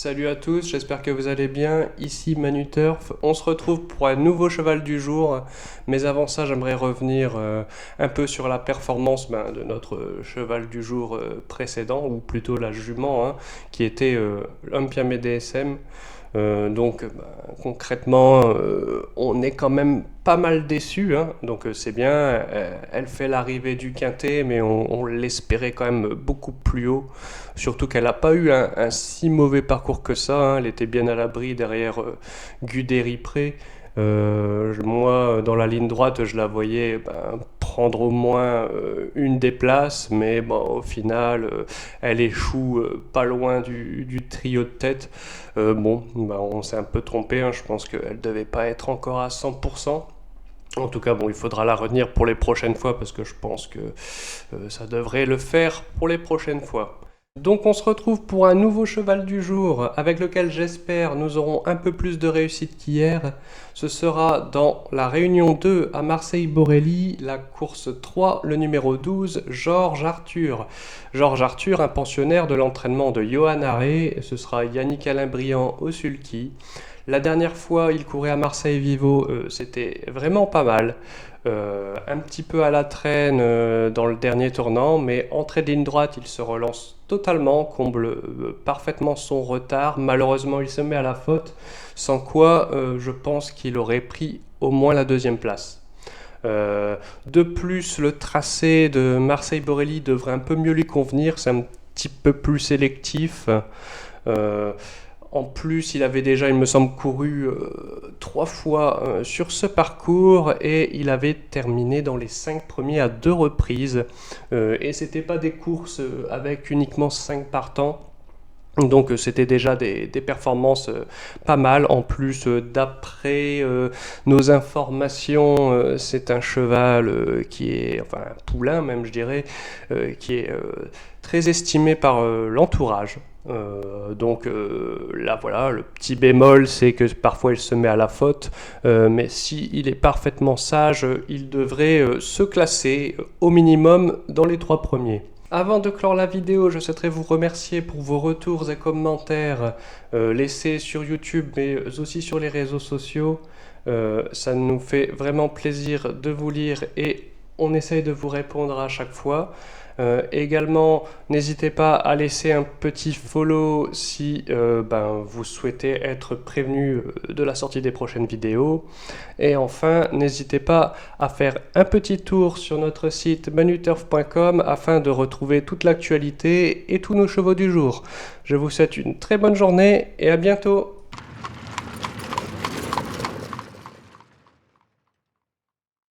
Salut à tous, j'espère que vous allez bien. Ici Manu Turf. On se retrouve pour un nouveau cheval du jour. Mais avant ça, j'aimerais revenir un peu sur la performance de notre cheval du jour précédent, ou plutôt la jument, hein, qui était l'Olympia DSM. Concrètement, on est quand même pas mal déçu, hein. Donc c'est bien, elle fait l'arrivée du quintet, mais on l'espérait quand même beaucoup plus haut. Surtout qu'elle n'a pas eu un si mauvais parcours que ça, hein. Elle était bien à l'abri derrière Guderipré. Moi, dans la ligne droite, je la voyais prendre au moins une des places, mais bon, au final, elle échoue pas loin du trio de tête. On s'est un peu trompé, hein. Je pense qu'elle devait pas être encore à 100%. En tout cas, bon, il faudra la retenir pour les prochaines fois parce que je pense que ça devrait le faire pour les prochaines fois. Donc on se retrouve pour un nouveau cheval du jour avec lequel j'espère nous aurons un peu plus de réussite qu'hier. Ce sera dans la réunion 2 à Marseille-Borelli, la course 3, le numéro 12, Georges Arthur. Georges Arthur, un pensionnaire de l'entraînement de Johan Harré, ce sera Yannick Alain-Briand au sulky. La dernière fois, il courait à Marseille-Vivo, c'était vraiment pas mal. Un petit peu à la traîne dans le dernier tournant, mais entrée de ligne droite, il se relance totalement, comble parfaitement son retard. Malheureusement, il se met à la faute, sans quoi je pense qu'il aurait pris au moins la deuxième place. De plus, le tracé de Marseille-Borelli devrait un peu mieux lui convenir, c'est un petit peu plus sélectif. En plus, il avait déjà, il me semble, couru 3 fois sur ce parcours et il avait terminé dans les 5 premiers à 2 reprises. Et c'était pas des courses avec uniquement 5 partants. Donc c'était déjà des performances pas mal. En plus, d'après nos informations, c'est un cheval qui est, enfin un poulain même je dirais, qui est très estimé par l'entourage. Là voilà, le petit bémol c'est que parfois il se met à la faute, mais s'il est parfaitement sage, il devrait se classer au minimum dans les 3 premiers. Avant de clore la vidéo, je souhaiterais vous remercier pour vos retours et commentaires laissés sur YouTube mais aussi sur les réseaux sociaux. Ça nous fait vraiment plaisir de vous lire et on essaye de vous répondre à chaque fois. Également, n'hésitez pas à laisser un petit follow si vous souhaitez être prévenu de la sortie des prochaines vidéos. Et enfin, n'hésitez pas à faire un petit tour sur notre site manuturf.com afin de retrouver toute l'actualité et tous nos chevaux du jour. Je vous souhaite une très bonne journée et à bientôt.